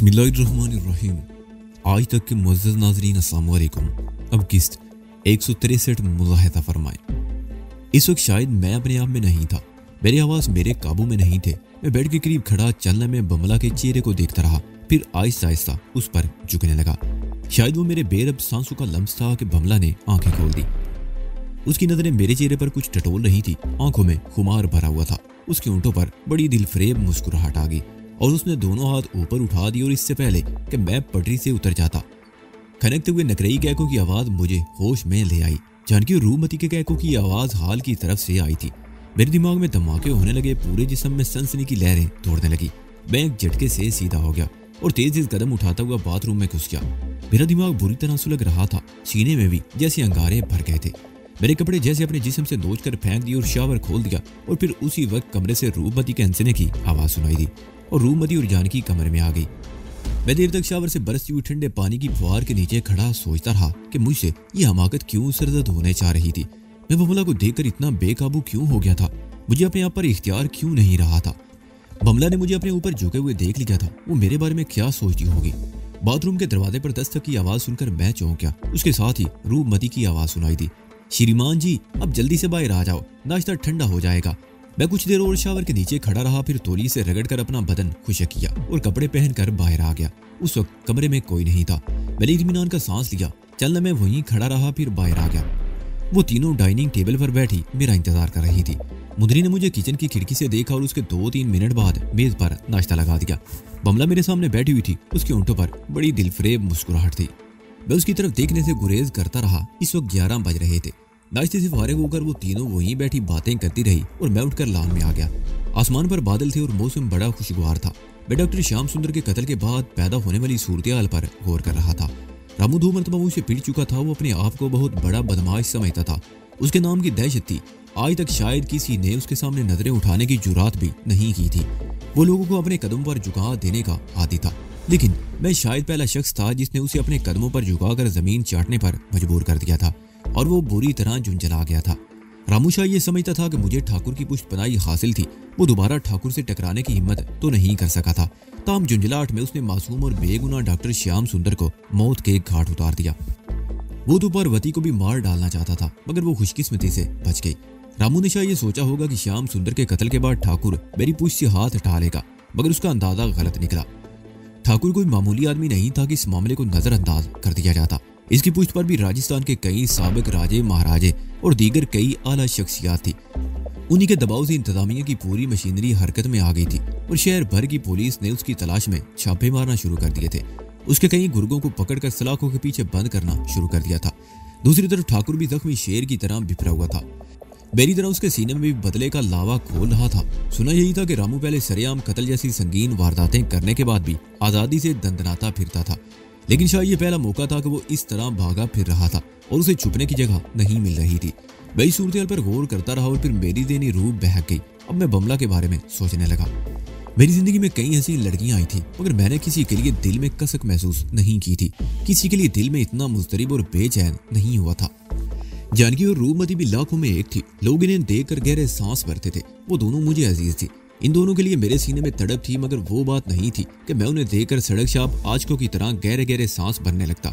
बिस्मिल्लाहिर्रहमानिर्रहीम। आज तक के मुअज़्ज़ज़ नाज़रीन अस्सलाम वालेकुम। अब किस्त 163 मुलाहिज़ा फरमाएं। इस वक्त शायद मैं अपने आप में नहीं था, मेरे आवाज़ मेरे काबू में नहीं थे। मैं बेड के करीब खड़ा चलने में बमला के चेहरे को देखता रहा, फिर आहिस्ता आहिस्ता उस पर झुकने लगा। शायद वो मेरे बेरब सांसों का लम्स था कि बमला ने आंखें खोल दी। उसकी नजरें मेरे चेहरे पर कुछ टटोल रही थी, आंखों में खुमार भरा हुआ था। उसके होंठों पर बड़ी दिलफरेब मुस्कुराहट आ गई और उसने दोनों हाथ ऊपर उठा दिए और इससे पहले कि मैं पटरी से उतर जाता, खनकते हुए नकरई कैकों की आवाज मुझे होश में ले आई। जानकी और रूमती के कैकों की आवाज हाल की तरफ से आई थी। मेरे दिमाग में धमाके होने लगे, पूरे जिस्म में सनसनी की लहरें दौड़ने लगी। मैं एक झटके से सीधा हो गया और तेज कदम उठाता हुआ बाथरूम में घुस गया। मेरा दिमाग बुरी तरह सुलग रहा था, सीने में भी जैसे अंगारे भर गए थे। मेरे कपड़े जैसे अपने जिस्म से नोच कर फेंक दिए और शावर खोल दिया और फिर उसी वक्त कमरे से रूपमती के हंसने की आवाज सुनाई दी और रूपमती और जानकी कमरे में आ गई। मैं देर तक शावर से बरसती हुई ठंडे पानी की फुहार के नीचे खड़ा सोचता रहा कि मुझसे ये हमाकत क्यों सरजद होने चाह रही थी। मैं बमला को देखकर इतना बेकाबू क्यों हो गया था, मुझे अपने आप पर इख्तियार क्यों नहीं रहा था। बमला ने मुझे अपने ऊपर झुके हुए देख लिया था, वो मेरे बारे में क्या सोचती होगी। बाथरूम के दरवाजे पर दस्तक की आवाज सुनकर मैं चौंक गया। उसके साथ ही रूपमती की आवाज सुनाई दी, श्रीमान जी अब जल्दी से बाहर आ जाओ, नाश्ता ठंडा हो जाएगा। मैं कुछ देर और शावर के नीचे खड़ा रहा, फिर तौलिए से रगड़कर अपना बदन खुशक किया और कपड़े पहनकर बाहर आ गया। उस वक्त कमरे में कोई नहीं था। मैंने इत्मीनान का सांस लिया, चलना मैं वहीं खड़ा रहा, फिर बाहर आ गया। वो तीनों डाइनिंग टेबल पर बैठी मेरा इंतजार कर रही थी। मुदरी ने मुझे किचन की खिड़की से देखा और उसके 2-3 मिनट बाद मेज पर नाश्ता लगा दिया। बमला मेरे सामने बैठी हुई थी, उसके होंठों पर बड़ी दिलफरेब मुस्कुराहट थी। मैं उसकी तरफ देखने से गुरेज करता रहा। इस वक्त 11 बज रहे थे। नाश्ते से फारिग होकर वो तीनों वहीं बैठी बातें करती रही और मैं उठकर लॉन में आ गया। आसमान पर बादल थे और मौसम बड़ा खुशगवार था। मैं डॉक्टर श्याम सुंदर के कत्ल के बाद पैदा होने वाली सूरत-ए-हाल पर गौर कर रहा था। रामू 2 मरतबा मुझसे पिट चुका था। वो अपने आप को बहुत बड़ा बदमाश समझता था। उसके नाम की दहशत थी। आज तक शायद किसी ने उसके सामने नजरें उठाने की जुरात भी नहीं की थी। वो लोगों को अपने कदमों पर झुका देने का आदी था, लेकिन मैं शायद पहला शख्स था जिसने उसे अपने कदमों पर झुकाकर जमीन चाटने पर मजबूर कर दिया था और वो बुरी तरह झुंझला गया था। रामू शाह ये समझता था कि मुझे ठाकुर की पुष्टपनाही हासिल थी। वो दोबारा ठाकुर से टकराने की हिम्मत तो नहीं कर सका था। ताम झुंझलाहट में उसने मासूम और बेगुनाह डॉक्टर श्याम सुंदर को मौत के घाट उतार दिया। वो तो पार्वती को भी मार डालना चाहता था, मगर वो खुशकिस्मती से बच गई। रामू ने शायद ये सोचा होगा कि श्याम सुंदर के कत्ल के बाद ठाकुर मेरी पुष्ट से हाथ हटा लेगा, मगर उसका अंदाजा गलत निकला। ठाकुर कोई मामूली आदमी नहीं था कि इस मामले को नजरअंदाज कर दिया जाता। इसकी पुष्ट पर भी राजस्थान के कई साबिक राजे महाराजे और दीगर कई आला शख्सियात थी। उन्हीं के दबाव से इंतजामिया की पूरी मशीनरी हरकत में आ गई थी और शहर भर की पुलिस ने उसकी तलाश में छापे मारना शुरू कर दिए थे। उसके कई गुर्गों को पकड़कर सलाखों के पीछे बंद करना शुरू कर दिया था। दूसरी तरफ ठाकुर भी जख्मी शेर की तरह बिखरा हुआ था। मेरी तरह उसके सीने में भी बदले का लावा खोल रहा था। सुना यही था कि रामू पहले सरेआम कत्ल जैसी संगीन वारदातें करने के बाद भी आज़ादी से दंदनाता फिरता था, लेकिन शायद ये पहला मौका था कि वो इस तरह भागा फिर रहा था और उसे छुपने की जगह नहीं मिल रही थी। मैं इस सूरत-ए-हाल पर गौर करता रहा और फिर मेरी देनी रूह बहक गई। अब मैं बमला के बारे में सोचने लगा। मेरी जिंदगी में कई ऐसी लड़कियां आई थी, मगर मैंने किसी के लिए दिल में कसक महसूस नहीं की थी। किसी के लिए दिल में इतना मुस्तरिब और बेचैन नहीं हुआ था। जानकी और रूपमती भी लाखों में एक थी। लोग इन्हें देखकर गहरे सांस भरते थे। वो दोनों मुझे अजीज थी। इन दोनों के लिए मेरे सीने में तड़प थी, मगर वो बात नहीं थी कि मैं उन्हें देखकर सड़क शाप आजकों की तरह गहरे गहरे सांस भरने लगता।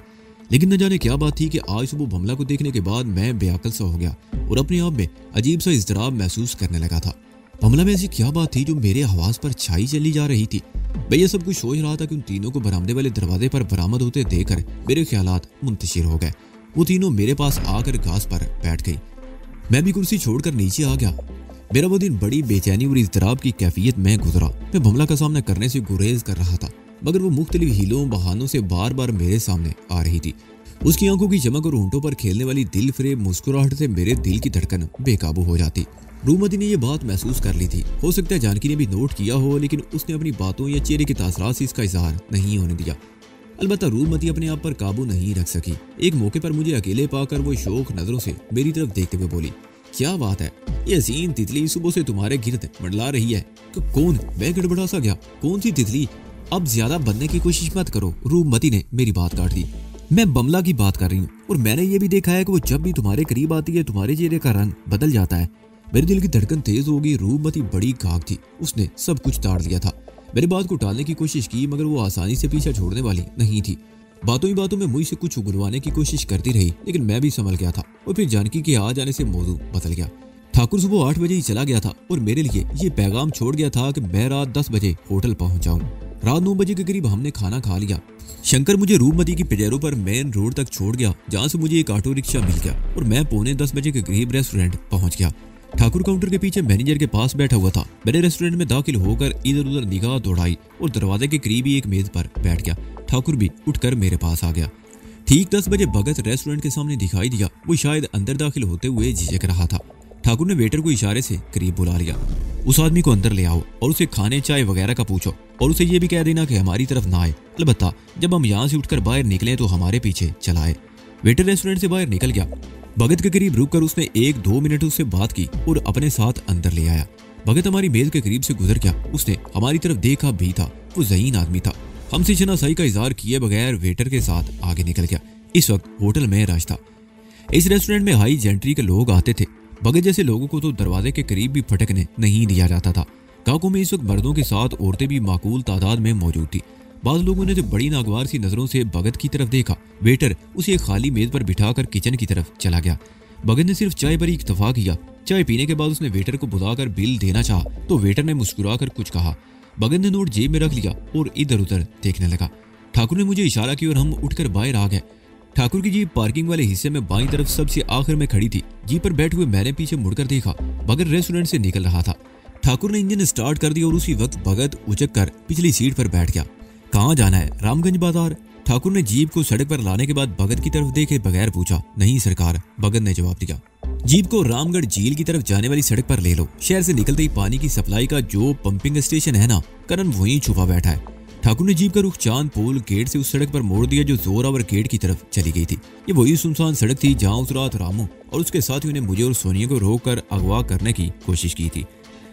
लेकिन न जाने क्या बात थी कि आज सुबह बमला को देखने के बाद मैं बेअकल सा हो गया और अपने आप में अजीब सा इज़्तिराब महसूस करने लगा था। बमला में ऐसी क्या बात थी जो मेरे हवास पर छाई चली जा रही थी। मैं ये सब कुछ सोच रहा था कि उन तीनों को बरामदे वाले दरवाजे पर बरामद होते देखकर मेरे ख्यालात मुंतशिर हो गए। वो तीनों मेरे पास आकर घास पर बैठ गई। मैं भी कुर्सी छोड़कर नीचे आ गया। मेरा वो दिन बड़ी बेचैनी और इज़्तिराब की कैफियत में गुजरा। मैं बमला का सामना करने से गुरेज कर रहा था, मगर वो मुख्तलिफ हीलों बहानों से बार बार मेरे सामने आ रही थी। उसकी आंखों की चमक और होंठों पर खेलने वाली दिल फरेब मुस्कुराहट से मेरे दिल की धड़कन बेकाबू हो जाती। रूपमती ने यह बात महसूस कर ली थी। हो सकता है जानकी ने भी नोट किया हो, लेकिन उसने अपनी बातों या चेहरे के तासरात से इसका इजहार नहीं होने दिया। अलबत्ता रूपमती अपने आप पर काबू नहीं रख सकी। एक मौके पर मुझे अकेले पाकर वो शौक नजरों से मेरी तरफ देखते हुए बोली, क्या बात है, ये हसीन तितली सुबह से तुम्हारे गिर्द मंडला रही है। कौन? मैं गड़बड़ा सा गया। कौन सी तितली? अब ज्यादा बनने की कोशिश मत करो। रूपमती ने मेरी बात काट दी। मैं बमला की बात कर रही हूँ और मैंने ये भी देखा है कि वो जब भी तुम्हारे करीब आती है तुम्हारे चेहरे का रंग बदल जाता है। मेरे दिल की धड़कन तेज हो गई। रूपमती बड़ी गाग थी, उसने सब कुछ ताड़ लिया था। मैंने बात को टालने की कोशिश की, मगर वो आसानी से पीछा छोड़ने वाली नहीं थी। बातों ही बातों में मुझसे कुछ उगलवाने की कोशिश करती रही, लेकिन मैं भी संभल गया था और फिर जानकी के आ जाने से मौजू बदल गया। ठाकुर सुबह 8 बजे ही चला गया था और मेरे लिए ये पैगाम छोड़ गया था कि मैं रात 10 बजे होटल पहुंच जाऊं। रात 9 बजे के करीब हमने खाना खा लिया। शंकर मुझे रूपमती की पिजेरो पर मेन रोड तक छोड़ गया, जहां से मुझे एक ऑटो रिक्शा मिल गया और मैं पौने 10 बजे के करीब रेस्टोरेंट पहुंच गया। ठाकुर काउंटर के पीछे मैनेजर के पास बैठा हुआ था। मैंने रेस्टोरेंट में दाखिल होकर इधर उधर निगाह दौड़ाई और दरवाजे के करीब ही एक मेज पर बैठ गया। ठाकुर भी उठकर मेरे पास आ गया। ठीक 10 बजे भगत रेस्टोरेंट के सामने दिखाई दिया। वो शायद अंदर दाखिल होते हुए झिझक रहा था। ठाकुर ने वेटर को इशारे से करीब बुला लिया। उस आदमी को अंदर ले आओ और उसे खाने चाय वगैरह का पूछो और उसे ये भी कह देना कि हमारी तरफ ना आए, अलबत्ता जब हम यहाँ से उठकर बाहर निकले तो हमारे पीछे चलाए। वेटर रेस्टोरेंट से बाहर निकल गया। भगत के करीब रुककर उसने 1-2 मिनट उससे बात की और अपने साथ अंदर ले आया। भगत हमारी मेज के करीब से गुजर गया। उसने हमारी तरफ देखा भी था। वो ज़हीन आदमी था। हमसे शनासाई का इजहार किए बगैर वेटर के साथ आगे निकल गया। इस वक्त होटल में रश था। इस रेस्टोरेंट में हाई जेंट्री के लोग आते थे। भगत जैसे लोगों को तो दरवाजे के करीब भी फटकने नहीं दिया जाता था। गांवों में इस वक्त मर्दों के साथ औरतें भी माकूल तादाद में मौजूद थी। बाज़ लोगों ने तो बड़ी नागवार सी नजरों से भगत की तरफ देखा। वेटर उसे एक खाली मेज पर बिठाकर किचन की तरफ चला गया। भगत ने सिर्फ चाय पर ही इक्तफा किया। चाय पीने के बाद उसने वेटर को बुलाकर बिल देना चाहा तो वेटर ने मुस्कुराकर कुछ कहा। भगत ने नोट जेब में रख लिया और इधर उधर देखने लगा। ठाकुर ने मुझे इशारा किया और हम उठकर बाहर आ गए। ठाकुर की जीप पार्किंग वाले हिस्से में बाईं तरफ सबसे आखिर में खड़ी थी। जीप पर बैठे हुए मैंने पीछे मुड़कर देखा। भगत रेस्टोरेंट से निकल रहा था। ठाकुर ने इंजन स्टार्ट कर दिया और उसी वक्त भगत उचक कर पिछली सीट पर बैठ गया। कहाँ जाना है? रामगंज बाजार। ठाकुर ने जीप को सड़क पर लाने के बाद भगत की तरफ देखे बगैर पूछा। नहीं सरकार, भगत ने जवाब दिया। जीप को रामगढ़ झील की तरफ जाने वाली सड़क पर ले लो। शहर से निकलते ही पानी की सप्लाई का जो पंपिंग स्टेशन है ना, करण वहीं छुपा बैठा है। ठाकुर ने जीप का रुख चांद पोल गेट से उस सड़क पर मोड़ दिया जो जोरावर गेट की तरफ चली गई थी। ये वही सुनसान सड़क थी जहां उस रात रामू और उसके साथियों ने मुझे और सोनिया को रोककर अगवा करने की कोशिश की थी।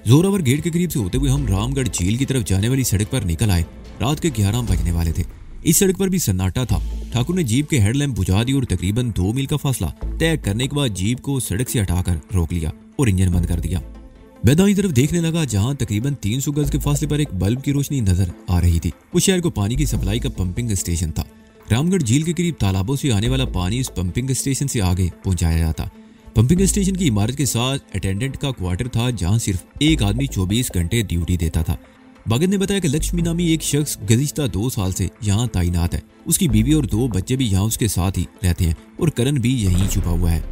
जोरावर गेट के करीब से होते हुए हम रामगढ़ झील की तरफ जाने वाली सड़क पर निकल आए। रात के 11 बजने वाले थे। इस सड़क पर भी सन्नाटा था। ठाकुर ने जीप के हेडलैम्प बुझा दी और तकरीबन 2 मील का फासला तय करने के बाद जीप को सड़क से हटाकर रोक लिया और इंजन बंद कर दिया। मैं दाईं तरफ देखने लगा जहां तकरीबन 300 गज के फासले पर एक बल्ब की रोशनी नजर आ रही थी। वो शहर को पानी की सप्लाई का पंपिंग स्टेशन था। रामगढ़ झील के करीब तालाबों से आने वाला पानी इस पंपिंग स्टेशन से आगे पहुंचाया जाता। पंपिंग स्टेशन की इमारत के साथ अटेंडेंट का क्वार्टर था जहां सिर्फ एक आदमी 24 घंटे ड्यूटी देता था। भगत ने बताया कि लक्ष्मी नामी एक शख्स गुज़िश्ता 2 साल से यहाँ तैनात है। उसकी बीवी और 2 बच्चे भी यहाँ उसके साथ ही रहते हैं और करण भी यहीं छुपा हुआ है।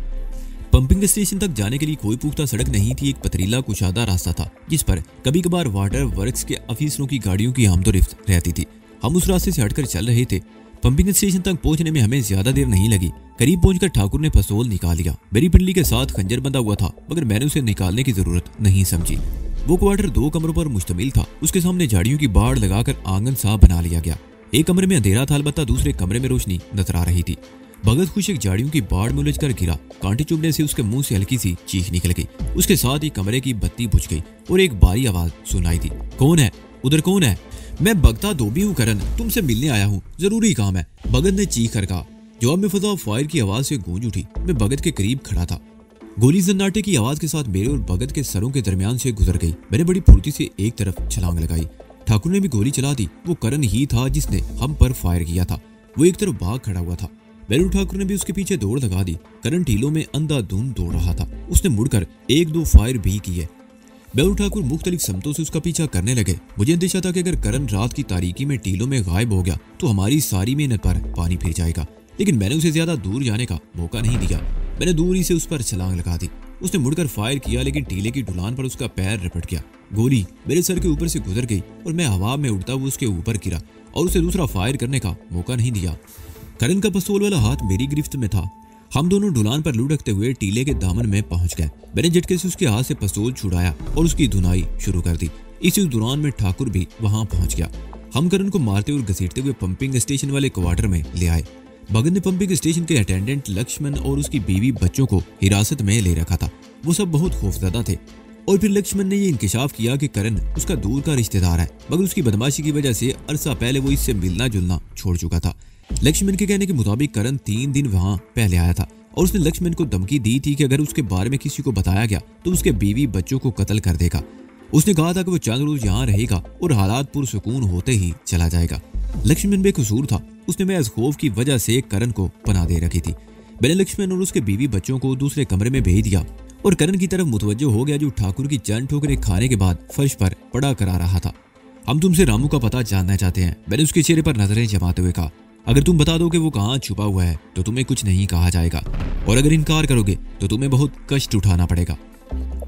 पंपिंग स्टेशन तक जाने के लिए कोई पुख्ता सड़क नहीं थी। एक पथरीला कुशादा रास्ता था जिस पर कभी कभार वाटर वर्क्स के अफीसरों की गाड़ियों की आमदोरफ्त रहती थी। हम उस रास्ते से हटकर चल रहे थे। पंपिंग स्टेशन तक पहुंचने में हमें ज्यादा देर नहीं लगी। करीब पहुंचकर ठाकुर ने पिस्तौल निकाल लिया। मेरी पिंडली के साथ खंजर बंधा हुआ था, मगर मैंने उसे निकालने की जरूरत नहीं समझी। वो क्वार्टर 2 कमरों पर मुश्तमिल था। उसके सामने झाड़ियों की बाड़ लगाकर आंगन सा बना लिया गया। एक कमरे में अंधेरा था, अलबत्ता दूसरे कमरे में रोशनी नजर आ रही थी। भगत खुश एक झाड़ियों की बाढ़ में उलझ कर गिरा। कांटे चुभने से उसके मुंह से हल्की सी चीख निकल गई। उसके साथ ही कमरे की बत्ती बुझ गई और एक भारी आवाज सुनाई दी। कौन है उधर? कौन है? मैं भगता धोबी हूँ करण, तुमसे मिलने आया हूँ, जरूरी काम है, भगत ने चीख कर कहा। जवाब में फजा फायर की आवाज से गूंज उठी। मैं भगत के करीब खड़ा था। गोली सन्नाटे की आवाज के साथ मेरे और भगत के सरों के दरमियान से गुजर गई। मैंने बड़ी फुर्ती से एक तरफ छलांग लगाई। ठाकुर ने भी गोली चला दी। वो करण ही था जिसने हम पर फायर किया था। वो एक तरफ भाग खड़ा हुआ था। बैरू ठाकुर ने भी उसके पीछे दौड़ लगा दी। करण टीलों में अंधाधुंध दौड़ रहा था। उसने मुड़कर 1-2 फायर भी किए। बैरू ठाकुर मुख्तलिफ समतों से उसका पीछा करने लगे। मुझे अंदेशा था कि अगर करण रात की तारीकी में टीलों में गायब हो गया तो हमारी सारी मेहनत पर पानी फिर जाएगा। लेकिन मैंने उसे ज्यादा दूर जाने का मौका नहीं दिया। मैंने दूरी से उस पर छलांग लगा दी। उसने मुड़कर फायर किया, लेकिन टीले की ढुलान पर उसका पैर रपट गया। गोली मेरे सर के ऊपर से गुजर गई और मैं हवा में उड़ता हुआ उसके ऊपर गिरा और उसे दूसरा फायर करने का मौका नहीं दिया। करण का पिस्तौल वाला हाथ मेरी गिरफ्त में था। हम दोनों ढुलान पर लुढ़कते हुए टीले के दामन में पहुंच गए। मैंने झटके से उसके हाथ से पिस्तौल छुड़ाया और उसकी धुनाई शुरू कर दी। इसी दौरान में ठाकुर भी वहां पहुंच गया। हम करण को मारते और घसीटते हुए पंपिंग स्टेशन वाले क्वार्टर में ले आए। भगत ने पंपिंग स्टेशन के अटेंडेंट लक्ष्मण और उसकी बीवी बच्चों को हिरासत में ले रखा था। वो सब बहुत खौफजदा थे। और फिर लक्ष्मण ने ये इंकशाफ किया कि करण उसका दूर का रिश्तेदार है, मगर उसकी बदमाशी की वजह से अरसा पहले वो इससे मिलना जुलना छोड़ चुका था। लक्ष्मण के कहने के मुताबिक करण 3 दिन वहां पहले आया था और उसने लक्ष्मण को धमकी दी थी कि अगर उसके बारे में किसी को बताया गया तो उसके बीवी बच्चों को कत्ल कर देगा। उसने कहा था कि वो चंद रोज यहाँ रहेगा और हालात पुरसुकून होते ही चला जाएगा। लक्ष्मण बेकसूर था। उसने महज खौफ की वजह से करण को पनाह दे रखी थी। मैंने लक्ष्मण और उसके बीवी बच्चों को दूसरे कमरे में भेज दिया और करण की तरफ मुतवज्जो हो गया, जो ठाकुर की चंद ठोकरें खाने के बाद फर्श पर पड़ा करा रहा था। हम तुमसे रामू का पता जानना चाहते हैं, मैंने उसके चेहरे पर नजरें जमाते हुए कहा। अगर तुम बता दो कि वो कहाँ छुपा हुआ है तो तुम्हें कुछ नहीं कहा जाएगा, और अगर इनकार करोगे तो तुम्हें बहुत कष्ट उठाना पड़ेगा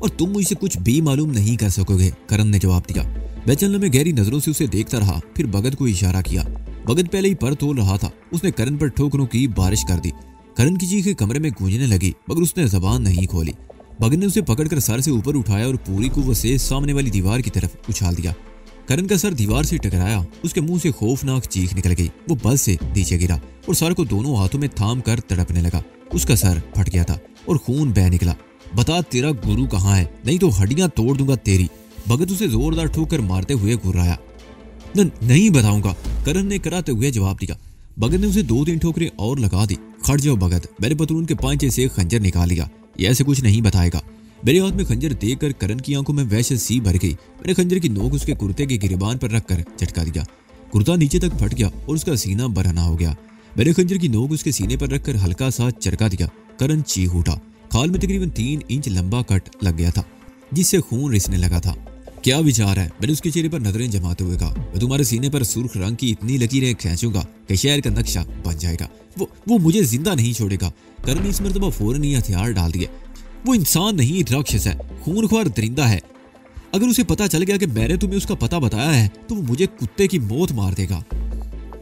और तुम मुझसे कुछ भी मालूम नहीं कर सकोगे, करण ने जवाब दिया। मैं चलने में गहरी नजरों से उसे देखता रहा, फिर भगत को इशारा किया। भगत पहले ही पर तोल रहा था। उसने करण पर ठोकरों की बारिश कर दी। करण की चीखें कमरे में गूंजने लगी, मगर उसने जबान नहीं खोली। भगत ने उसे पकड़कर सर से ऊपर उठाया और पूरी कुव्वत से सामने वाली दीवार की तरफ उछाल दिया। करण का सर दीवार से टकराया। उसके मुंह से खौफनाक चीख निकल गई। वो बस से नीचे गिरा और सर को दोनों हाथों में थाम कर तड़पने लगा। उसका सर फट गया था और खून बह निकला। बता तेरा गुरु कहाँ है, नहीं तो हड्डियां तोड़ दूंगा तेरी। भगत उसे जोरदार ठोकर मारते हुए घुर्राया। नहीं बताऊंगा, करण ने कराते हुए जवाब दिया। भगत ने उसे 2-3 ठोकरें और लगा दी। खड़ जाओ भगत, मैंने पतलून के पांचे से खंजर निकाल लिया। ये ऐसे कुछ नहीं बताएगा। मेरे हाथ में खंजर देखकर करण की आंखों में वहशत सी भर गई। मैंने खंजर की नोक उसके कुर्ते के गिरेबान पर रखकर झटका दिया। कुर्ता नीचे तक फट गया और उसका सीना बरहना हो गया। मैंने खंजर की नोक उसके सीने पर रखकर हल्का सा चरका दिया। करण चीख उठा। खाल में तकरीबन 3 इंच लंबा कट लग गया था, जिससे खून रिसने लगा था। क्या विचार है, मैंने उसके चेहरे पर नजरें जमाते हुए कहा। मैं तुम्हारे सीने पर सुर्ख रंग की इतनी लकीरें खींचूंगा कि शहर का नक्शा बन जाएगा। वो मुझे जिंदा नहीं छोड़ेगा। करण ने इस मर्तबा फौरन ही हथियार डाल दिए। वो इंसान नहीं, राक्षस है, खूनख्वार दरिंदा है। अगर उसे पता चल गया कि मैंने तुम्हें उसका पता बताया है तो वो मुझे कुत्ते की मौत मार देगा।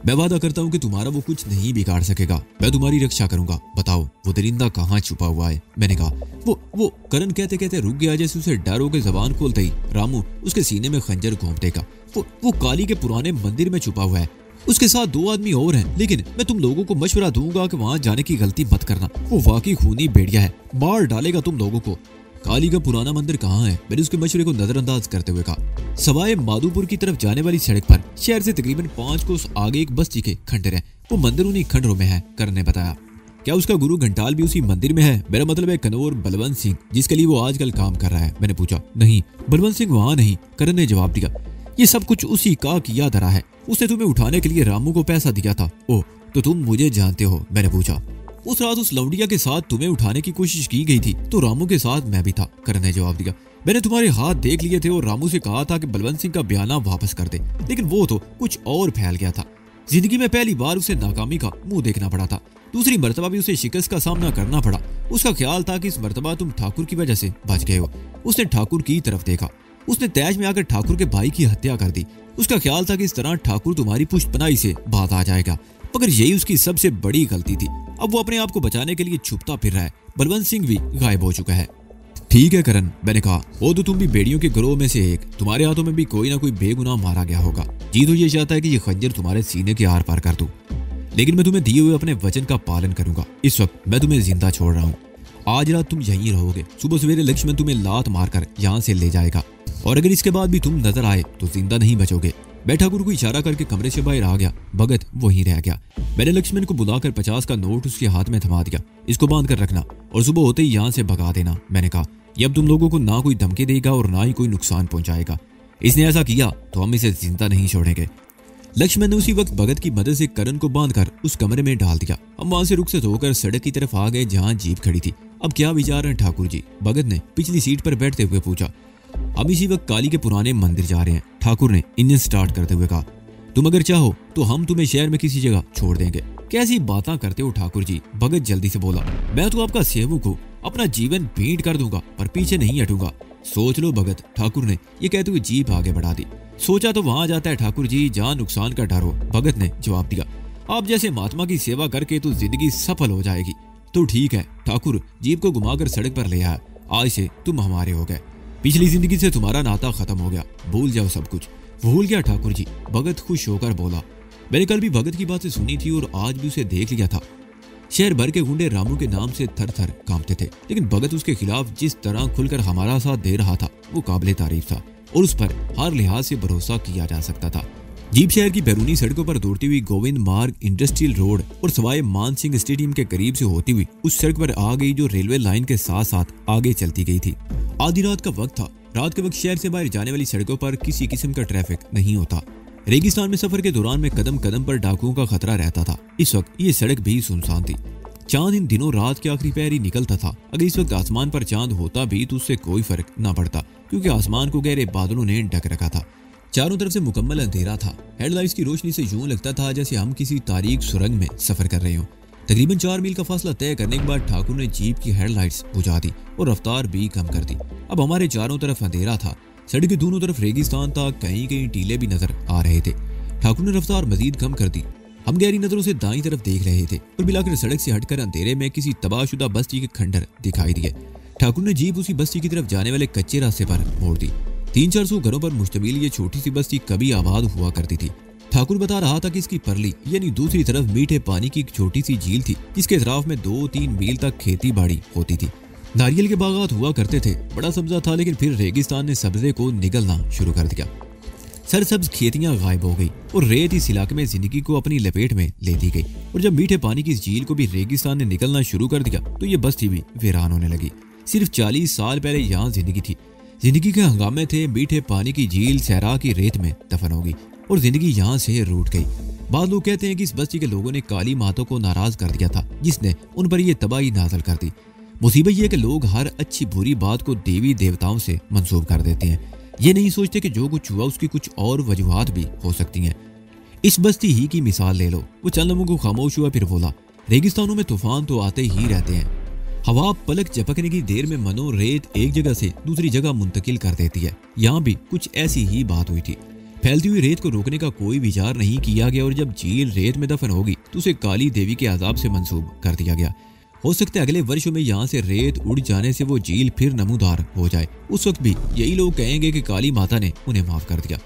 मैं वादा करता हूँ कि तुम्हारा वो कुछ नहीं बिगाड़ सकेगा। मैं तुम्हारी रक्षा करूंगा। बताओ वो दरिंदा कहाँ छुपा हुआ है, मैंने कहा। वो करण कहते कहते रुक गया, जैसे उसे डर हो के जबान खोलते ही रामू उसके सीने में खंजर घोंप देगा। वो काली के पुराने मंदिर में छुपा हुआ है। उसके साथ 2 आदमी और हैं, लेकिन मैं तुम लोगों को मशवरा दूंगा कि वहां जाने की गलती मत करना। वो वाकई खूनी भेड़िया है, मार डालेगा तुम लोगों को। काली का पुराना मंदिर कहाँ है, मैंने उसके मशवरे को नजरअंदाज करते हुए कहा। सवाए माधोपुर की तरफ जाने वाली सड़क पर शहर से तकरीबन 5 कोस आगे एक बस्ती के खंडर है। वो मंदिर उन्हीं खंडरों में है, करण ने बताया। क्या उसका गुरु घंटाल भी उसी मंदिर में है? मेरा मतलब है कनौर बलवंत सिंह, जिसके लिए वो आजकल काम कर रहा है, मैंने पूछा। नहीं, बलवंत सिंह वहां नहीं, करण ने जवाब दिया। ये सब कुछ उसी का किया धरा है। उसने तुम्हें उठाने के लिए रामू को पैसा दिया था। ओह, तो तुम मुझे जानते हो, मैंने पूछा। उस रात उस लौंडिया के साथ तुम्हें उठाने की कोशिश की गई थी, तो रामू के साथ मैं भी था, करण ने जवाब दिया। मैंने तुम्हारे हाथ देख लिए थे और रामू से कहा था कि बलवंत सिंह का बयाना वापस कर दे, लेकिन वो तो कुछ और फैल गया था। जिंदगी में पहली बार उसे नाकामी का मुंह देखना पड़ा था। दूसरी मर्तबा भी उसे शिकस्त का सामना करना पड़ा। उसका ख्याल था कि इस मर्तबा तुम ठाकुर की वजह से बच गए हो। उसने ठाकुर की तरफ देखा। उसने तैश में आकर ठाकुर के भाई की हत्या कर दी। उसका ख्याल था कि इस तरह ठाकुर तुम्हारी पुष्टपनाही से बात आ जाएगा, मगर यही उसकी सबसे बड़ी गलती थी। अब वो अपने आप को बचाने के लिए छुपता फिर रहा है। बलवंत सिंह भी गायब हो चुका है। ठीक है करण, मैंने कहा। वो तो तुम भी बेड़ियों के गिरोह में से एक, तुम्हारे हाथों में भी कोई ना कोई बेगुनाह मारा गया होगा। जी तो ये चाहता है कि ये खंजर तुम्हारे सीने के आर पार कर दूं, लेकिन मैं तुम्हें दिए हुए अपने वचन का पालन करूंगा। इस वक्त मैं तुम्हें जिंदा छोड़ रहा हूँ। आज रात तुम यहीं रहोगे। सुबह सवेरे लक्ष्मण तुम्हें लात मारकर यहाँ से ले जाएगा, और अगर इसके बाद भी तुम नजर आए तो जिंदा नहीं बचोगे। मैं ठाकुर को इशारा करके कमरे से बाहर आ गया। भगत वहीं रह गया। मैंने लक्ष्मण को बुलाकर 50 का नोट उसके हाथ में थमा दिया। इसको बांध कर रखना और सुबह होते ही यहाँ से भगा देना, मैंने कहा। ये अब तुम लोगों को ना कोई धमकी देगा और ना ही कोई नुकसान पहुंचाएगा। इसने ऐसा किया तो हम इसे जिंदा नहीं छोड़ेंगे। लक्ष्मण ने उसी वक्त भगत की मदद से करण को बांधकर उस कमरे में डाल दिया। हम वहां से रुखसत होकर सड़क की तरफ आ गए जहाँ जीप खड़ी थी। अब क्या विचार है ठाकुर जी, भगत ने पिछली सीट पर बैठते हुए पूछा। हम इसी वक्त काली के पुराने मंदिर जा रहे हैं, ठाकुर ने इंजन स्टार्ट करते हुए कहा। तुम अगर चाहो तो हम तुम्हें शहर में किसी जगह छोड़ देंगे। कैसी बातें करते हो ठाकुर जी, भगत जल्दी से बोला। मैं तो आपका सेवक हूँ, अपना जीवन भेंट कर दूंगा पर पीछे नहीं हटूंगा। सोच लो भगत, ठाकुर ने ये कहते हुए जीप आगे बढ़ा दी। सोचा तो वहां जाता है ठाकुर जी जहाँ नुकसान का डर हो, भगत ने जवाब दिया। आप जैसे महात्मा की सेवा करके तो जिंदगी सफल हो जाएगी। तो ठीक है ठाकुर, जीप को घुमाकर सड़क पर ले आया। आज से तुम हमारे हो गए। पिछली जिंदगी से तुम्हारा नाता खत्म हो गया, भूल जाओ सब कुछ। भूल गया ठाकुर जी, भगत खुश होकर बोला। मैंने कल भी भगत की बातें सुनी थी और आज भी उसे देख लिया था। शहर भर के गुंडे रामू के नाम से थर थर कांपते थे, लेकिन भगत उसके खिलाफ जिस तरह खुलकर हमारा साथ दे रहा था वो काबिले तारीफ था और उस पर हर लिहाज से भरोसा किया जा सकता था। जीप शहर की बैरूनी सड़कों पर दौड़ती हुई गोविंद मार्ग, इंडस्ट्रियल रोड और सवाई मान सिंह स्टेडियम के करीब से होती हुई उस सड़क पर आ गई जो रेलवे लाइन के साथ साथ आगे चलती गई थी। आधी रात का वक्त था रात के वक्त शहर से बाहर जाने वाली सड़कों पर किसी किस्म का ट्रैफिक नहीं होता। रेगिस्तान में सफर के दौरान में कदम कदम पर डाकुओं का खतरा रहता था। इस वक्त ये सड़क भी सुनसान थी। चांद इन दिनों रात के आखिरी पहर ही निकलता था। अगर इस वक्त आसमान पर चांद होता भी तो उससे कोई फर्क ना पड़ता, क्योंकि आसमान को गहरे बादलों ने ढक रखा था। चारों तरफ से मुकम्मल अंधेरा था। हेडलाइट्स की रोशनी से यूं लगता था जैसे हम किसी तारीक सुरंग में सफर कर रहे हों। तकरीबन 4 मील का फासला तय करने के बाद ठाकुर ने जीप की हेडलाइट्स बुझा दी और रफ्तार भी कम कर दी। अब हमारे चारों तरफ अंधेरा था। सड़क के दोनों तरफ रेगिस्तान था, कहीं कहीं टीले भी नजर आ रहे थे। ठाकुर ने रफ्तार मजीद कम कर दी। हम गहरी नजरों से दाईं तरफ देख रहे थे और मिलाकर सड़क से हटकर अंधेरे में किसी तबाहशुदा बस्ती के खंडर दिखाई दिए। ठाकुर ने जीप उसी बस्ती की तरफ जाने वाले कच्चे रास्ते पर मोड़ दी। 300-400 घरों पर मुश्तमिल ये छोटी सी बस्ती कभी आबाद हुआ करती थी। ठाकुर बता रहा था कि इसकी परली यानी दूसरी तरफ मीठे पानी की एक छोटी सी झील थी, जिसके अतराफ में 2-3 मील तक खेती बाड़ी होती थी। नारियल के बागात हुआ करते थे। बड़ा सब्जा था, लेकिन फिर रेगिस्तान ने सब्जे को निगलना शुरू कर दिया। सरसब्ज खेतियां गायब हो गई और रेत इस इलाके में जिंदगी को अपनी लपेट में ले ली गई। और जब मीठे पानी की इस झील को भी रेगिस्तान ने निकलना शुरू कर दिया तो ये बस्ती भी वीरान होने लगी। सिर्फ 40 साल पहले यहाँ जिंदगी थी। जिंदगी के हंगामे थे। मीठे पानी की झील सहरा की रेत में दफन हो गई और जिंदगी यहाँ से रूठ गई। बाद लोग कहते हैं कि इस बस्ती के लोगों ने काली माता को नाराज कर दिया था, जिसने उन पर यह तबाही नाजल कर दी। मुसीबत यह कि लोग हर अच्छी बुरी बात को देवी देवताओं से मंसूब कर देते हैं। ये नहीं सोचते कि जो कुछ हुआ उसकी कुछ और वजूहात भी हो सकती हैं। इस बस्ती ही की मिसाल ले लो। वो चंद लोगों को खामोश हुआ, फिर बोला, रेगिस्तानों में तूफान तो आते ही रहते हैं। हवा पलक झपकने की देर में मनो रेत एक जगह से दूसरी जगह मुंतकिल कर देती है। यहाँ भी कुछ ऐसी ही बात हुई थी। फैलती हुई रेत को रोकने का कोई विचार नहीं किया गया और जब झील रेत में दफन होगी तो उसे काली देवी के अजाब से मंसूब कर दिया गया। हो सकता है अगले वर्षों में यहाँ से रेत उड़ जाने से वो झील फिर नमूदार हो जाए। उस वक्त भी यही लोग कहेंगे कि काली माता ने उन्हें माफ कर दिया।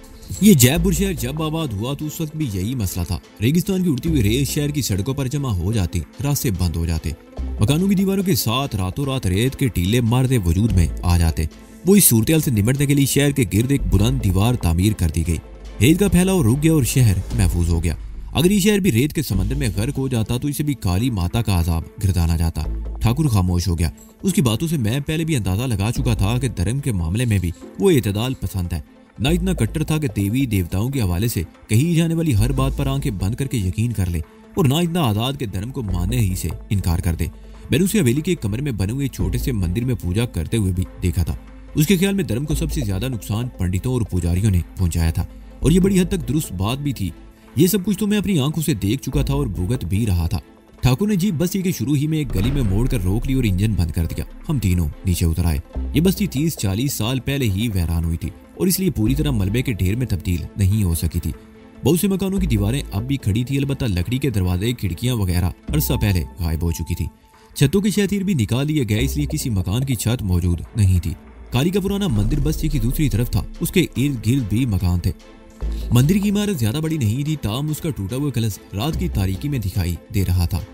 ये जयपुर शहर जब आबाद हुआ तो उस वक्त भी यही मसला था। रेगिस्तान की उड़ती हुई रेत शहर की सड़कों पर जमा हो जाती, रास्ते बंद हो जाते, मकानों की दीवारों के साथ रातों रात रेत के टीले मारते वजूद में आ जाते। वो इस सूरत से निपटने के लिए शहर के गिर्द एक बुलंद दीवार तामीर कर दी गई। रेत का फैलाव रुक गया और शहर महफूज हो गया। अगर ये शहर भी रेत के समंदर में गर्क हो जाता तो इसे भी काली माता का अजाब गिरदाना जाता। ठाकुर खामोश हो गया। उसकी बातों से मैं पहले भी अंदाजा लगा चुका था कि धर्म के मामले में भी वो एतदाल पसंद है। ना इतना कट्टर था कि देवी देवताओं के हवाले से कही जाने वाली हर बात पर आंखें बंद करके यकीन कर ले, और ना इतना आजाद के धर्म को मानने ही से इनकार कर दे। मैंने उसे हवेली के एक कमरे में बने हुए छोटे से मंदिर में पूजा करते हुए भी देखा था। उसके ख्याल में धर्म को सबसे ज्यादा नुकसान पंडितों और पुजारियों ने पहुंचाया था, और ये बड़ी हद तक दुरुस्त बात भी थी। ये सब कुछ तो मैं अपनी आंखों से देख चुका था और भुगत भी रहा था। ठाकुर ने जीप बस्ती के शुरू ही में एक गली में मोड़कर रोक ली और इंजन बंद कर दिया। हम तीनों नीचे उतर आए। ये बस्ती 30-40 साल पहले ही वीरान हुई थी और इसलिए पूरी तरह मलबे के ढेर में तब्दील नहीं हो सकी थी। बहुत से मकानों की दीवारें अब भी खड़ी थी, अलबत्ता लकड़ी के दरवाजे, खिड़कियां वगैरह अरसा पहले गायब हो चुकी थी। छतों के शतीर भी निकाल लिए गए, इसलिए किसी मकान की छत मौजूद नहीं थी। काली का पुराना मंदिर बस्ती की दूसरी तरफ था। उसके इर्द गिर्द भी मकान थे। मंदिर की इमारत ज्यादा बड़ी नहीं थी, ताम उसका टूटा हुआ कलश रात की तारीकी में दिखाई दे रहा था।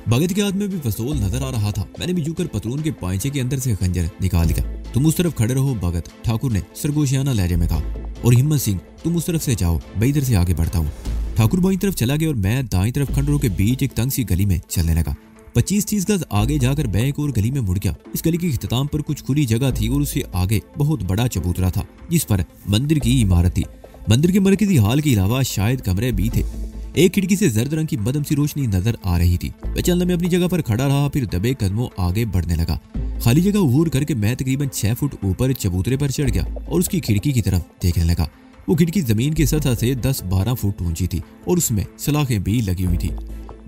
भगत के हाथ में भी फसोल नजर आ रहा था। मैंने भी झुककर पतलून के पांचे के अंदर से खंजर निकाल लिया। तुम उस तरफ खड़े रहो भगत, ठाकुर ने सरगोशियाना लहजे में कहा, और हिम्मत सिंह तुम उस तरफ से जाओ, मैं इधर से आगे बढ़ता हूँ। ठाकुर बाईं तरफ चला गया और मैं दाईं तरफ खंडरों के बीच एक तंग सी गली में चलने लगा। 25-30 गज आगे जाकर मैं एक और गली में मुड़ गया। इस गली के इख्तिताम पर कुछ खुली जगह थी और उससे आगे बहुत बड़ा चबूतरा था, जिस पर मंदिर की इमारत थी। मंदिर के मरकजी हाल के अलावा शायद कमरे भी थे। एक खिड़की से जर्द रंग की मदम सी रोशनी नजर आ रही थी। मैं चलने में अपनी जगह पर खड़ा रहा, फिर दबे कदमों आगे बढ़ने लगा। खाली जगह उबूर करके मैं तकरीबन 6 फुट ऊपर चबूतरे पर चढ़ गया और उसकी खिड़की की तरफ देखने लगा। वो खिड़की जमीन की सतह से 10-12 फुट ऊंची थी और उसमें सलाखें भी लगी हुई थी।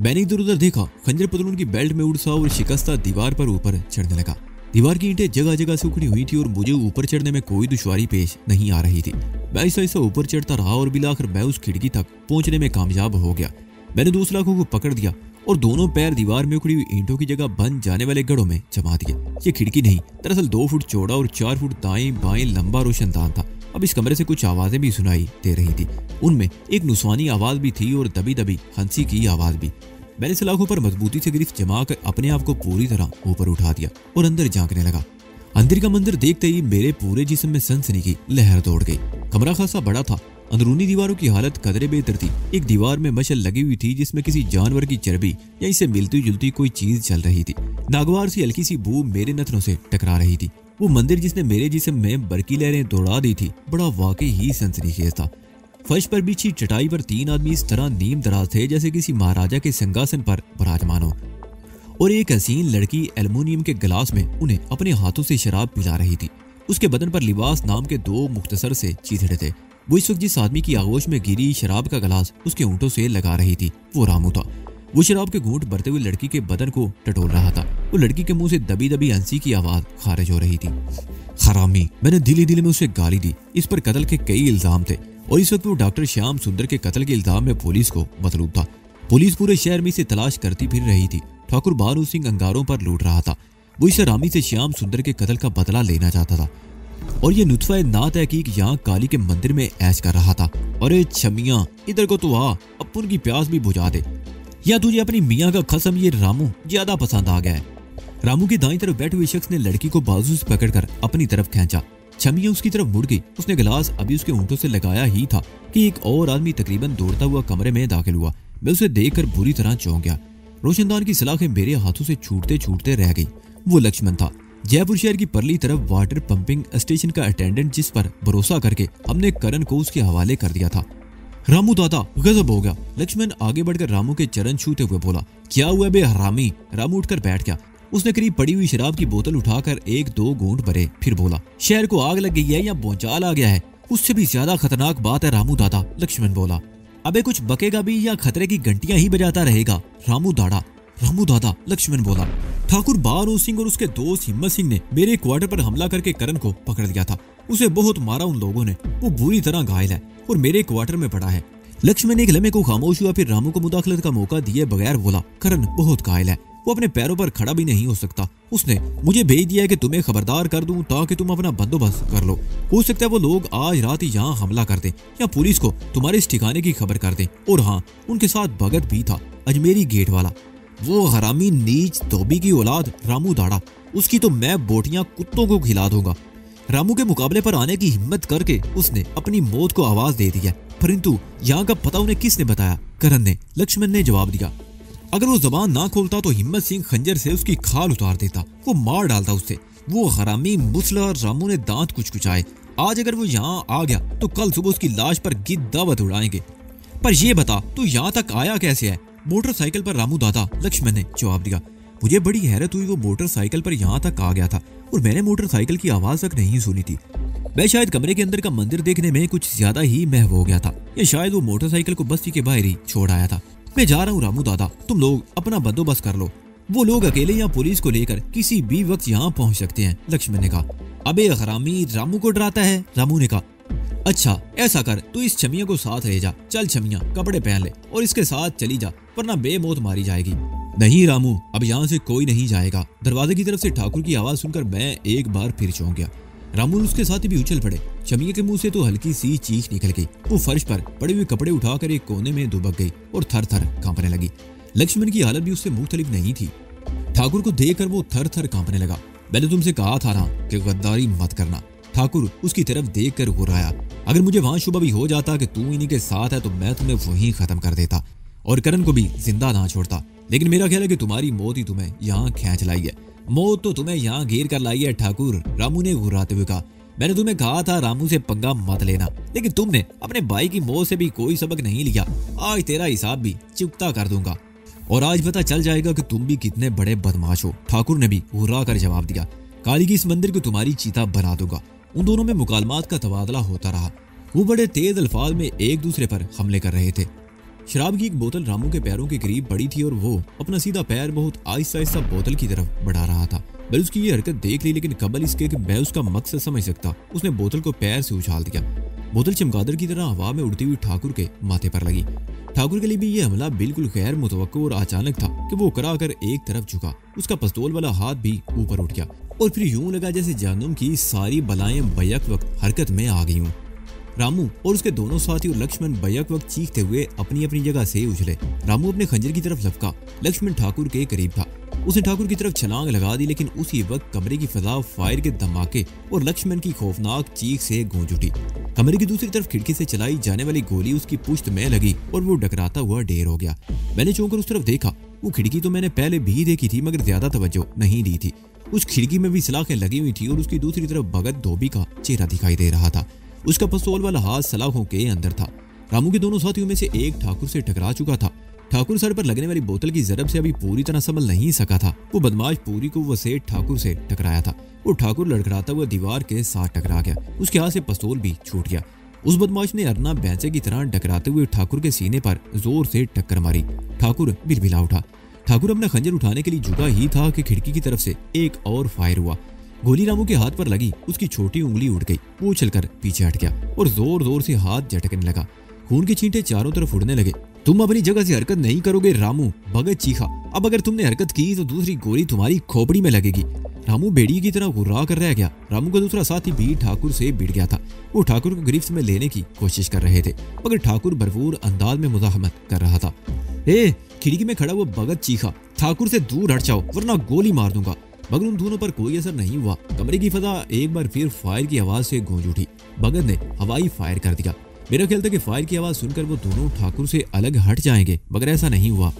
मैंने इधर उधर देखा। खंजर पतलून की बेल्ट में उड़सा और शिकस्ता दीवार पर ऊपर चढ़ने लगा। दीवार की ईंटें जगह जगह से उखड़ी हुई थी और मुझे ऊपर चढ़ने में कोई दुश्वारी पेश नहीं आ रही थी। मैं ऐसा ऊपर चढ़ता रहा और बिलाखिर मैं उस खिड़की तक पहुंचने में कामयाब हो गया। मैंने 2 सलाखों को पकड़ दिया और दोनों पैर दीवार में उखड़ी हुई ईंटों की जगह बन जाने वाले गढ़ों में जमा दिए। ये खिड़की नहीं, दरअसल 2 फुट चौड़ा और 4 फुट दाएं बाएं लंबा रोशनदान था। अब इस कमरे से कुछ आवाजें भी सुनाई दे रही थी। उनमें एक नुस्वानी आवाज भी थी और दबी दबी हंसी की आवाज भी। मैंने सलाखों पर मजबूती से गिरफ्त जमा कर अपने आप को पूरी तरह ऊपर उठा दिया और अंदर झांकने लगा। अंदर का मंदिर देखते ही मेरे पूरे जिस्म में सनसनी की लहर दौड़ गई। कमरा खासा बड़ा था। अंदरूनी दीवारों की हालत कदरे बेहतर थी। एक दीवार में मशल लगी हुई थी जिसमें किसी जानवर की चर्बी या इससे मिलती जुलती कोई चीज चल रही थी। नागवार सी हल्की सी बू मेरे नथनों से टकरा रही थी। वो मंदिर जिसने मेरे जिस्म में बरकी लहरें दौड़ा दी थी बड़ा वाकई ही सनसनीखेज था। फर्श पर बिछी चटाई पर 3 आदमी इस तरह नीम दराज थे जैसे किसी महाराजा के सिंहासन पर विराजमान हो, और एक हसीन लड़की एल्युमिनियम के गिलास में उन्हें अपने हाथों से शराब पिला रही थी। उसके बदन पर लिबास नाम के 2 मुख्तसर से चिथड़े थे। वो इस वक्त जिस आदमी की आगोश में गिरी शराब का गिलास उसके ऊँटों से लगा रही थी वो रामू था। वो शराब के घूंट भरते हुए लड़की के बदन को टटोल रहा था। वो लड़की के मुंह से दबी दबी हंसी की आवाज खारिज हो रही थी। हरामी, मैंने दिल में उसे गाली दी। इस पर कत्ल के कई इल्जाम थे और इस वक्त वो डॉक्टर श्याम सुंदर के कत्ल के इल्जाम में पुलिस को मतलूब था। पुलिस पूरे शहर में इसे तलाश करती फिर रही थी। ठाकुर बानू सिंह अंगारों पर लूट रहा था। वो इस हरामी से श्याम सुंदर के कत्ल का बदला लेना चाहता था और ये नुत्फा ना तहकीक यहाँ काली के मंदिर में ऐश कर रहा था। अरे छमिया, इधर को तो आ, अपुन की प्यास भी बुझा दे, या तुझे अपनी मियाँ का कसम ये रामू ज्यादा पसंद आ गया है। रामू की दाईं तरफ बैठे हुए शख्स ने लड़की को बाजू से पकड़कर अपनी तरफ खींचा। छमिया उसकी तरफ मुड़ गई। उसने गिलास अभी उसके ऊँटों से लगाया ही था कि एक और आदमी तकरीबन दौड़ता हुआ कमरे में दाखिल हुआ। मैं उसे देखकर बुरी तरह चौंक गया। रोशनदान की सलाखें मेरे हाथों से छूटते छूटते रह गई। वो लक्ष्मण था, जयपुर शहर की परली तरफ वाटर पंपिंग स्टेशन का अटेंडेंट, जिस पर भरोसा करके हमने करण को उसके हवाले कर दिया था। रामू दादा, गजब हो गया। लक्ष्मण आगे बढ़कर रामू के चरण छूते हुए बोला, क्या हुआ बे हरामी? रामू उठकर बैठ गया। उसने करीब पड़ी हुई शराब की बोतल उठाकर 1-2 घूंट भरे, फिर बोला, शहर को आग लग गई है या भूचाल आ गया है? उससे भी ज्यादा खतरनाक बात है रामू दादा। लक्ष्मण बोला, अबे कुछ बकेगा भी या खतरे की घंटियां ही बजाता रहेगा? रामू दादा। लक्ष्मण बोला। ठाकुर बानू सिंह और उसके दोस्त हिम्मत सिंह ने मेरे क्वार्टर पर हमला करके करण को पकड़ लिया था। उसे बहुत मारा उन लोगों ने। वो बुरी तरह घायल है और मेरे क्वार्टर में पड़ा है। लक्ष्मण एक लम्हे को खामोश हुआ, फिर रामू को मुदाखलत का मौका दिए बगैर बोला, करण बहुत घायल है, वो अपने पैरों पर खड़ा भी नहीं हो सकता। उसने मुझे भेज दिया है कि तुम्हें खबरदार कर दूं ताकि तुम अपना बंदोबस्त कर लो। हो सकता है वो लोग आज रात ही यहाँ हमला कर दें या पुलिस को तुम्हारे इस ठिकाने की खबर कर दें। और हाँ, उनके साथ भगत भी था, अजमेरी गेट वाला, वो हरामी नीच धोबी की औलाद रामू दाड़ा। उसकी तो मैं बोटियां कुत्तों को खिला दूंगा। रामू के मुकाबले पर आने की हिम्मत करके उसने अपनी मौत को आवाज दे दी है, परंतु यहाँ का पता उन्हें किसने बताया? करण ने। लक्ष्मण ने जवाब दिया, अगर वो जबान ना खोलता तो हिम्मत सिंह खंजर से उसकी खाल उतार देता, वो मार डालता उससे। वो हरामी मुसला रामू ने दांत कुचकुचाए। आज अगर वो यहाँ आ गया तो कल सुबह उसकी लाश पर गिद्दावत उड़ाएंगे। पर ये बता, तू यहाँ तक आया कैसे है? मोटरसाइकिल पर रामू दादा। लक्ष्मण ने जवाब दिया। मुझे बड़ी हैरत हुई, वो मोटरसाइकिल पर यहाँ तक आ गया था और मैंने मोटरसाइकिल की आवाज तक नहीं सुनी थी। मैं शायद कमरे के अंदर का मंदिर देखने में कुछ ज्यादा ही महव हो गया था, या शायद वो मोटरसाइकिल को बस्ती के बाहर ही छोड़ आया था। मैं जा रहा हूँ रामू दादा, तुम लोग अपना बंदोबस्त कर लो। वो लोग अकेले या पुलिस को लेकर किसी भी वक्त यहाँ पहुँच सकते हैं। लक्ष्मण ने कहा। अबे हरामी, रामू को डराता है? रामू ने कहा। अच्छा ऐसा कर, तू इस छमिया को साथ ले जा। चल छमिया, कपड़े पहन ले और इसके साथ चली जा, वरना बेमौत मारी जाएगी। नहीं रामू, अब यहाँ से कोई नहीं जाएगा। दरवाजे की तरफ से ठाकुर की आवाज सुनकर मैं एक बार फिर चौंक गया। रामू और उसके साथी भी उछल पड़े। छमिया के मुंह से तो हल्की सी चीख निकल गई। वो फर्श पर पड़े हुए कपड़े उठाकर एक कोने में दुबक गई और थर थर कांपने लगी। लक्ष्मण की हालत भी उससे मुख्तलिफ नहीं थी। ठाकुर को देखकर वो थर थर कांपने लगा। मैंने तुमसे कहा था ना कि गद्दारी मत करना। ठाकुर उसकी तरफ देखकर घुराया। अगर मुझे वहां शुबा भी हो जाता कि तू इन्हीं के साथ है तो मैं तुम्हें वहीं खत्म कर देता और करण को भी जिंदा ना छोड़ता। लेकिन मेरा ख्याल है कि तुम्हारी मौत ही तुम्हें यहाँ खींच लाई है। मौत तो तुम्हें यहाँ घेर कर लाई है ठाकुर, रामू ने घुराते हुए कहा। मैंने तुम्हें कहा था रामू से पंगा मत लेना, लेकिन तुमने अपने भाई की मौत से भी कोई सबक नहीं लिया। आज तेरा हिसाब भी चुकता कर दूंगा और आज पता चल जाएगा कि तुम भी कितने बड़े बदमाश हो। ठाकुर ने भी घुरा कर जवाब दिया। काली की इस मंदिर को तुम्हारी चीता बना दूंगा। उन दोनों में मुकालमात का तबादला होता रहा। वो बड़े तेज अल्फाज में एक दूसरे पर हमले कर रहे थे। शराब की एक बोतल रामू के पैरों के करीब पड़ी थी और वो अपना सीधा पैर बहुत आहिस्ता आहिस्ता बोतल की तरफ बढ़ा रहा था। मैंने उसकी ये हरकत देख ली, लेकिन कबल इसके कि मैं उसका मकसद समझ सकता, उसने बोतल को पैर से उछाल दिया। बोतल चमगादड़ की तरह हवा में उड़ती हुई ठाकुर के माथे पर लगी। ठाकुर के लिए भी यह हमला बिल्कुल गैर मुतवक्को और अचानक था कि वो करा कर एक तरफ झुका। उसका पिस्तौल वाला हाथ भी ऊपर उठ गया और फिर यूं लगा जैसे जहन्नुम की सारी बलाएं बैक वक्त हरकत में आ गई हूं। रामू और उसके दोनों साथी और लक्ष्मण बैक वक्त चीखते हुए अपनी अपनी जगह से उछले। रामू अपने खंजर की तरफ लपका। लक्ष्मण ठाकुर के करीब था। उसने ठाकुर की तरफ छलांग लगा दी, लेकिन उसी वक्त कमरे की फजा फायर के धमाके और लक्ष्मण की खौफनाक चीख से गूंज उठी। कमरे की दूसरी तरफ खिड़की से चलाई जाने वाली गोली उसकी पुश्त में लगी और वो डकराता हुआ ढेर हो गया। मैंने चौंक कर उस तरफ देखा। वो खिड़की तो मैंने पहले भी देखी थी, मगर ज्यादा तवज्जो नहीं दी थी। उस खिड़की में भी सलाखें लगी हुई थी और उसकी दूसरी तरफ भगत धोबी का चेहरा दिखाई दे रहा था। उसका पिस्तौल वाला हाथ सलाखों के अंदर था। रामू के दोनों साथियों में से एक ठाकुर से टकरा चुका था। ठाकुर सर पर लगने वाली बोतल की जरब से अभी पूरी तरह संभल नहीं सका था। वो बदमाश पूरी को वो सेठ ठाकुर से टकराया था। वो ठाकुर लड़खड़ाता हुआ दीवार के साथ टकरा गया। उसके हाथ से पिस्तौल भी छूट गया। उस बदमाश ने अरना भैंसे की तरह टकराते हुए ठाकुर के सीने पर जोर से टक्कर मारी। ठाकुर बिलबिला उठा। ठाकुर अपना खंजर उठाने के लिए झुका ही था कि खिड़की की तरफ से एक और फायर हुआ। गोली रामू के हाथ पर लगी। उसकी छोटी उंगली उड़ गई। वो उछलकर पीछे हट गया और जोर जोर से हाथ झटकने लगा। खून के छींटे चारों तरफ उड़ने लगे। तुम अपनी जगह से हरकत नहीं करोगे रामू, भगत चीखा। अब अगर तुमने हरकत की तो दूसरी गोली तुम्हारी खोपड़ी में लगेगी। रामू बेड़ी की तरह गुर्रा कर रह गया। रामू का दूसरा साथी भी ठाकुर से भिड़ गया था। वो ठाकुर को गिरफ्त में लेने की कोशिश कर रहे थे, मगर ठाकुर भरपूर अंदाज में मुजाहमत कर रहा था। खिड़की में खड़ा हुआ भगत चीखा, ठाकुर से दूर हट जाओ वरना गोली मार दूंगा। मगर उन दोनों पर कोई असर नहीं हुआ। कमरे की फजा एक बार फिर फायर की आवाज से गूंज उठी। भगत ने हवाई फायर कर दिया। मेरा ख्याल था कि फायर की आवाज सुनकर वो दोनों ठाकुर से अलग हट जाएंगे, मगर ऐसा नहीं हुआ।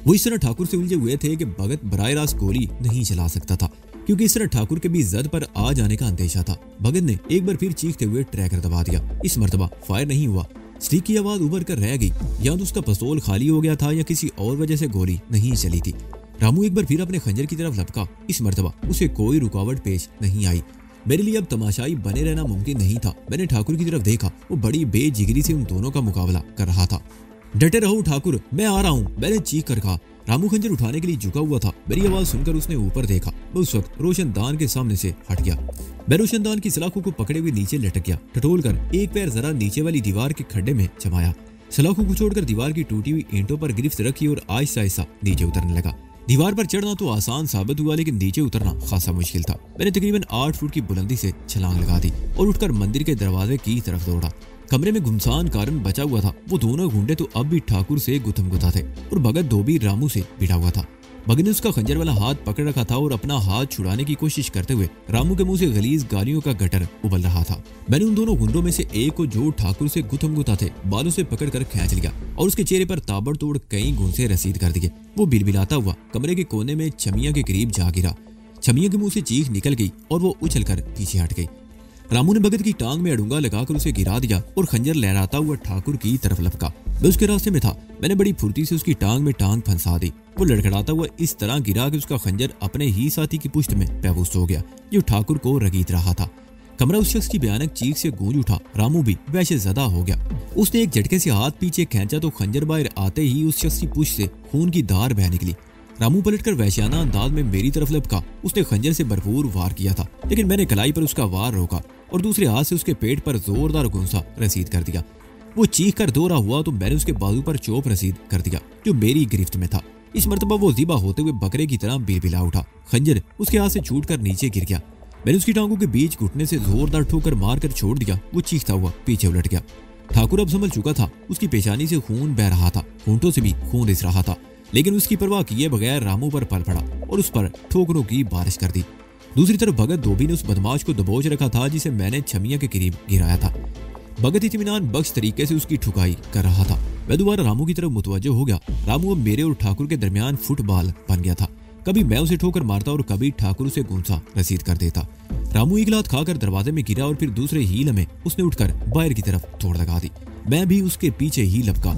वो इस तरह ठाकुर से उलझे हुए थे कि भगत बराह रास्त गोली नहीं चला सकता था, क्योंकि इस तरह ठाकुर के भी जद पर आ जाने का अंदेशा था। भगत ने एक बार फिर चीखते हुए ट्रैकर दबा दिया। इस मर्तबा फायर नहीं हुआ। स्टिक की आवाज उभर कर रह गई। या तो उसका पिस्तौल खाली हो गया था या किसी और वजह से गोली नहीं चली थी। रामू एक बार फिर अपने खंजर की तरफ लपका। इस मर्तबा उसे कोई रुकावट पेश नहीं आई। मेरे लिए अब तमाशाई बने रहना मुमकिन नहीं था। मैंने ठाकुर की तरफ देखा। वो बड़ी बेजिगरी से उन दोनों का मुकाबला कर रहा था। डटे रहो ठाकुर, मैं आ रहा हूँ, मैंने चीख कर कहा। रामू खंजर उठाने के लिए झुका हुआ था। मेरी आवाज सुनकर उसने ऊपर देखा। वो उस वक्त रोशनदान के सामने से हट गया। मैं रोशनदान की सलाखों को पकड़े हुए नीचे लटक गया। टटोल कर एक पैर जरा नीचे वाली दीवार के खड्डे में जमाया। सलाखों को छोड़कर दीवार की टूटी हुई ईंटों पर गिरफ्त रखी और आहिस्ता आहिस्ता नीचे उतरने लगा। दीवार पर चढ़ना तो आसान साबित हुआ, लेकिन नीचे उतरना खासा मुश्किल था। मैंने तकरीबन 8 फुट की बुलंदी से छलांग लगा दी और उठकर मंदिर के दरवाजे की तरफ दौड़ा। कमरे में गुमसान कारण बचा हुआ था। वो दोनों गुंडे तो अब भी ठाकुर से गुथम गुथा थे और भगत धोबी रामू से भिड़ा हुआ था। भगत ने उसका खंजर वाला हाथ पकड़ रखा था और अपना हाथ छुड़ाने की कोशिश करते हुए रामू के मुंह से गलीज गालियों का गटर उबल रहा था। मैंने उन दोनों गुंडों में से एक को, जो ठाकुर से गुथम गुथा थे, बालों से पकड़कर खींच लिया और उसके चेहरे पर ताबड़तोड़ कई घूंसे रसीद कर दिए। वो बिलबिलाता हुआ कमरे के कोने में छमिया के करीब जा गिरा। छमिया के मुंह से चीख निकल गई और वो उछलकर पीछे हट गई। रामू ने भगत की टांग में अड़ूंगा लगाकर उसे गिरा दिया और खंजर लहराता हुआ ठाकुर की तरफ लपका। मैं उसके रास्ते में था। मैंने बड़ी फुर्ती से उसकी टांग में टांग फंसा दी। वो लड़खड़ाता हुआ इस तरह गिरा कि उसका खंजर अपने ही साथी की पुष्ट में बेहोश हो गया, जो ठाकुर को रगीत रहा था। कमरा उस शख्स की भयानक चीख से गूंज उठा। रामू भी वैसे ज़दा हो गया। उसने एक झटके से हाथ पीछे खींचा तो खंजर बाहर आते ही उस शख्स की पुष्ट से खून की धार बह निकली। रामू पलटकर वैश्याना अंदाज में मेरी तरफ लपका। उसने खंजर से भरपूर वार किया था, लेकिन मैंने कलाई पर उसका वार रोका और दूसरे हाथ से उसके पेट पर जोरदार घुंसा रसीद कर दिया। वो चीख कर दौड़ा हुआ तो मैंने उसके बाजू पर चोप रसीद कर दिया, जो मेरी गिरफ्त में था। इस मर्तबा वो ज़िबा होते हुए बकरे की तरह बिलबिला उठा। खंजर उसके हाथ से छूटकर नीचे गिर गया। मैंने उसकी टांगों के बीच घुटने से जोरदार ठोकर मारकर छोड़ दिया। वो चीखता हुआ पीछे उलट गया। ठाकुर अब संभल चुका था। उसकी पेशानी से खून बह रहा था, होंठों से भी खून रिस रहा था, लेकिन उसकी परवाह किए बगैर रामू पर पल पड़ा और उस पर ठोकरों की बारिश कर दी। दूसरी तरफ भगत धोबी ने उस बदमाश को दबोच रखा था जिसे मैंने छमिया के करीब गिराया था। भगत इत्मीनान बख्श तरीके से उसकी ठुकाई कर रहा था। मैं दोबारा रामू की तरफ मुतवज्जो हो गया। रामू अब मेरे और ठाकुर के दरमियान फुटबॉल बन गया था। कभी मैं उसे ठोकर मारता और कभी ठाकुर उसे गूंसा रसीद कर देता। रामू एक लात खाकर दरवाजे में गिरा और फिर दूसरे ही लम्हे उसने उठकर बाहर की तरफ दौड़ लगा दी। मैं भी उसके पीछे ही लपका।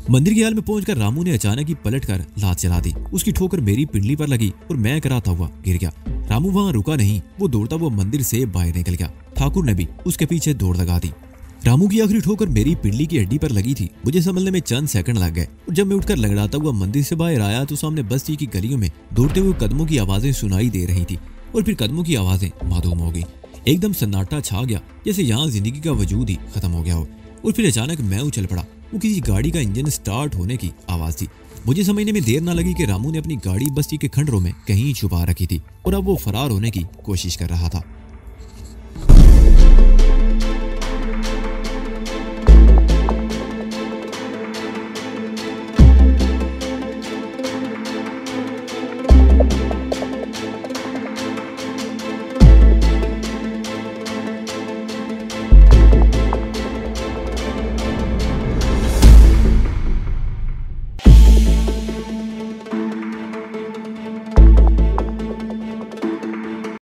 मंदिर के हाल में पहुंचकर रामू ने अचानक ही पलटकर लात चला दी। उसकी ठोकर मेरी पिंडली पर लगी और मैं कराता हुआ गिर गया। रामू वहां रुका नहीं। वो दौड़ता हुआ मंदिर से बाहर निकल गया। ठाकुर ने भी उसके पीछे दौड़ लगा दी। रामू की आखिरी ठोकर मेरी पिंडली की हड्डी पर लगी थी। मुझे संभलने में चंद सेकंड लग गए और जब मैं उठकर लगड़ाता हुआ मंदिर से बाहर आया तो सामने बस्ती की गलियों में दौड़ते हुए कदमों की आवाजें सुनाई दे रही थी और फिर कदमों की आवाजें मासूम हो गई। एकदम सन्नाटा छा गया, जैसे यहाँ जिंदगी का वजूद ही खत्म हो गया हो। और फिर अचानक मैं उछल पड़ा। वो किसी गाड़ी का इंजन स्टार्ट होने की आवाज थी। मुझे समझने में देर ना लगी कि रामू ने अपनी गाड़ी बस्ती के खंडरों में कहीं छुपा रखी थी और अब वो फरार होने की कोशिश कर रहा था।